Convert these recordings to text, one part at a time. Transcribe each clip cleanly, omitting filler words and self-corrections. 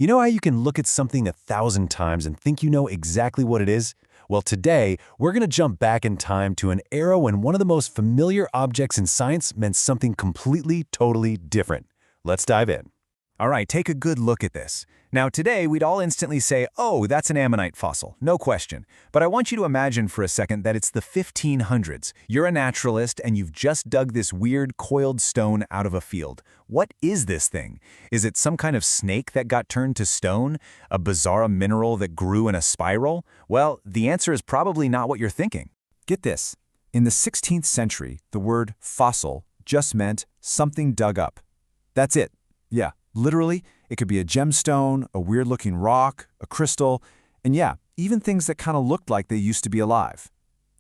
You know how you can look at something 1,000 times and think you know exactly what it is? Well, today, we're going to jump back in time to an era when one of the most familiar objects in science meant something completely, totally different. Let's dive in. All right, take a good look at this. Now, today, we'd all instantly say, oh, that's an ammonite fossil, no question. But I want you to imagine for a second that it's the 1500s. You're a naturalist, and you've just dug this weird coiled stone out of a field. What is this thing? Is it some kind of snake that got turned to stone? A bizarre mineral that grew in a spiral? Well, the answer is probably not what you're thinking. Get this. In the 16th century, the word fossil just meant something dug up. That's it. Yeah. Literally, it could be a gemstone, a weird-looking rock, a crystal, and yeah, even things that kind of looked like they used to be alive.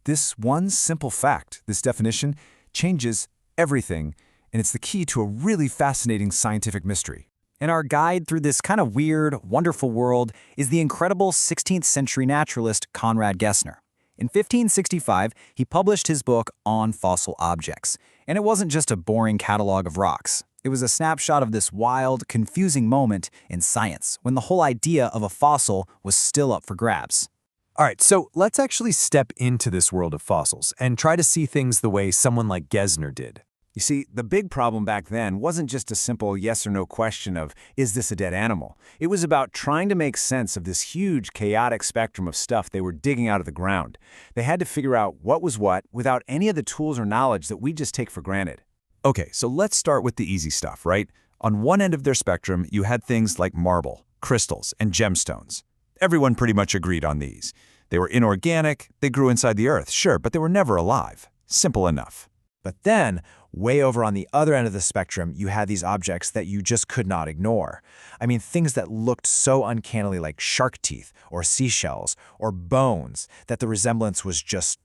This one simple fact, this definition, changes everything, and it's the key to a really fascinating scientific mystery. And our guide through this kind of weird, wonderful world is the incredible 16th century naturalist Conrad Gessner. In 1565, he published his book On Fossil Objects, and it wasn't just a boring catalog of rocks. It was a snapshot of this wild, confusing moment in science when the whole idea of a fossil was still up for grabs. All right, so let's actually step into this world of fossils and try to see things the way someone like Gessner did. You see, the big problem back then wasn't just a simple yes or no question of, is this a dead animal? It was about trying to make sense of this huge, chaotic spectrum of stuff they were digging out of the ground. They had to figure out what was what without any of the tools or knowledge that we just take for granted. Okay, so let's start with the easy stuff, right? On one end of their spectrum, you had things like marble, crystals, and gemstones. Everyone pretty much agreed on these. They were inorganic, they grew inside the earth, sure, but they were never alive. Simple enough. But then, way over on the other end of the spectrum, you had these objects that you just could not ignore. I mean, things that looked so uncannily like shark teeth, or seashells, or bones, that the resemblance was just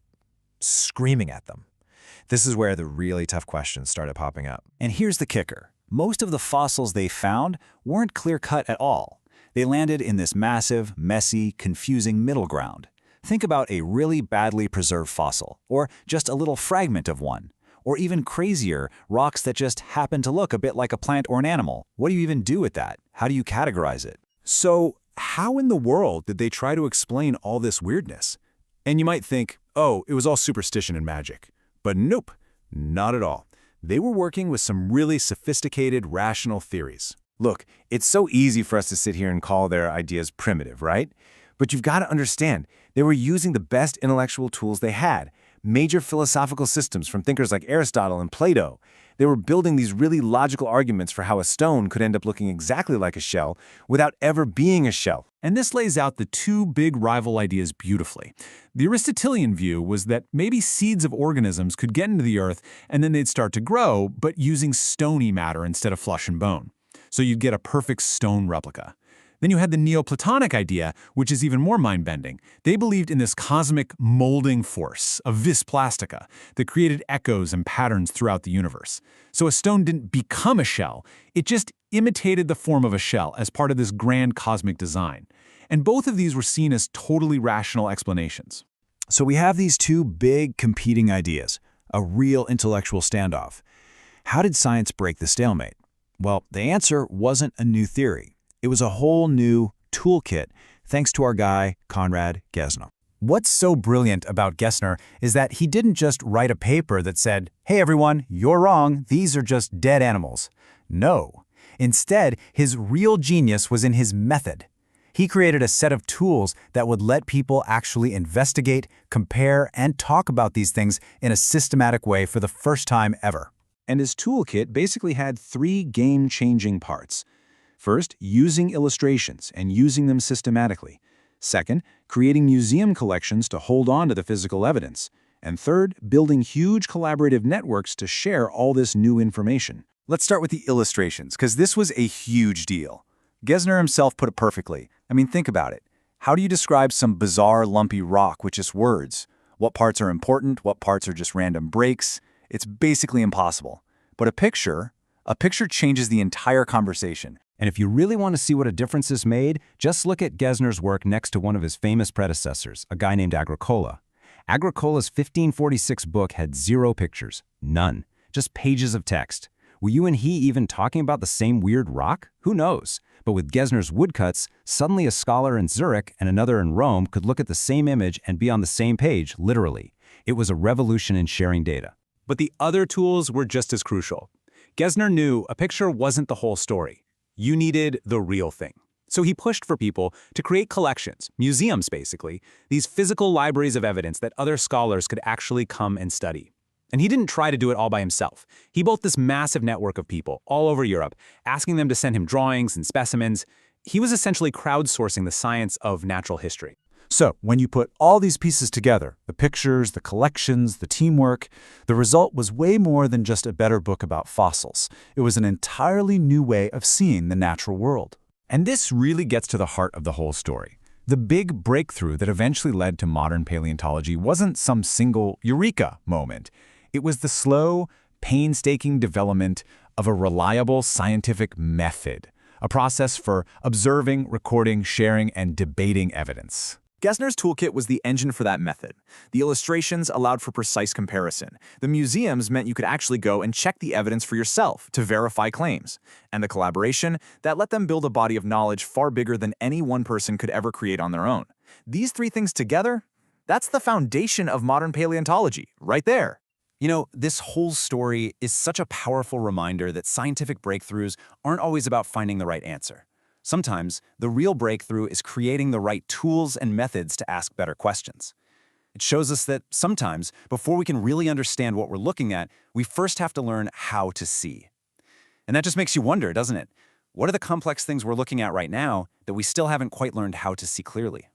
screaming at them. This is where the really tough questions started popping up. And here's the kicker. Most of the fossils they found weren't clear-cut at all. They landed in this massive, messy, confusing middle ground. Think about a really badly preserved fossil, or just a little fragment of one. Or even crazier, rocks that just happen to look a bit like a plant or an animal. What do you even do with that? How do you categorize it? So, how in the world did they try to explain all this weirdness? And you might think, oh, it was all superstition and magic. But nope, not at all. They were working with some really sophisticated, rational theories. Look, it's so easy for us to sit here and call their ideas primitive, right? But you've got to understand, they were using the best intellectual tools they had, major philosophical systems from thinkers like Aristotle and Plato. They were building these really logical arguments for how a stone could end up looking exactly like a shell without ever being a shell. And this lays out the two big rival ideas beautifully. The Aristotelian view was that maybe seeds of organisms could get into the earth and then they'd start to grow, but using stony matter instead of flesh and bone. So you'd get a perfect stone replica. Then you had the Neoplatonic idea, which is even more mind-bending. They believed in this cosmic molding force, a vis plastica, that created echoes and patterns throughout the universe. So a stone didn't become a shell, it just imitated the form of a shell as part of this grand cosmic design. And both of these were seen as totally rational explanations. So we have these two big competing ideas, a real intellectual standoff. How did science break the stalemate? Well, the answer wasn't a new theory. It was a whole new toolkit, thanks to our guy, Conrad Gessner. What's so brilliant about Gessner is that he didn't just write a paper that said, hey everyone, you're wrong, these are just dead animals. No. Instead, his real genius was in his method. He created a set of tools that would let people actually investigate, compare, and talk about these things in a systematic way for the first time ever. And his toolkit basically had three game-changing parts. First, using illustrations and using them systematically. Second, creating museum collections to hold on to the physical evidence. And third, building huge collaborative networks to share all this new information. Let's start with the illustrations, because this was a huge deal. Gessner himself put it perfectly. I mean, think about it. How do you describe some bizarre, lumpy rock with just words? What parts are important? What parts are just random breaks? It's basically impossible. But a picture changes the entire conversation. And if you really want to see what a difference this made, just look at Gessner's work next to one of his famous predecessors, a guy named Agricola. Agricola's 1546 book had 0 pictures, none, just pages of text. Were you and he even talking about the same weird rock? Who knows? But with Gesner's woodcuts, suddenly a scholar in Zurich and another in Rome could look at the same image and be on the same page, literally. It was a revolution in sharing data. But the other tools were just as crucial. Gesner knew a picture wasn't the whole story. You needed the real thing. So he pushed for people to create collections, museums basically, these physical libraries of evidence that other scholars could actually come and study. And he didn't try to do it all by himself. He built this massive network of people all over Europe, asking them to send him drawings and specimens. He was essentially crowdsourcing the science of natural history. So, when you put all these pieces together, the pictures, the collections, the teamwork, the result was way more than just a better book about fossils. It was an entirely new way of seeing the natural world. And this really gets to the heart of the whole story. The big breakthrough that eventually led to modern paleontology wasn't some single eureka moment. It was the slow, painstaking development of a reliable scientific method, a process for observing, recording, sharing, and debating evidence. Gesner's toolkit was the engine for that method. The illustrations allowed for precise comparison. The museums meant you could actually go and check the evidence for yourself to verify claims. And the collaboration, that let them build a body of knowledge far bigger than any one person could ever create on their own. These three things together, that's the foundation of modern paleontology, right there. You know, this whole story is such a powerful reminder that scientific breakthroughs aren't always about finding the right answer. Sometimes, the real breakthrough is creating the right tools and methods to ask better questions. It shows us that sometimes, before we can really understand what we're looking at, we first have to learn how to see. And that just makes you wonder, doesn't it? What are the complex things we're looking at right now that we still haven't quite learned how to see clearly?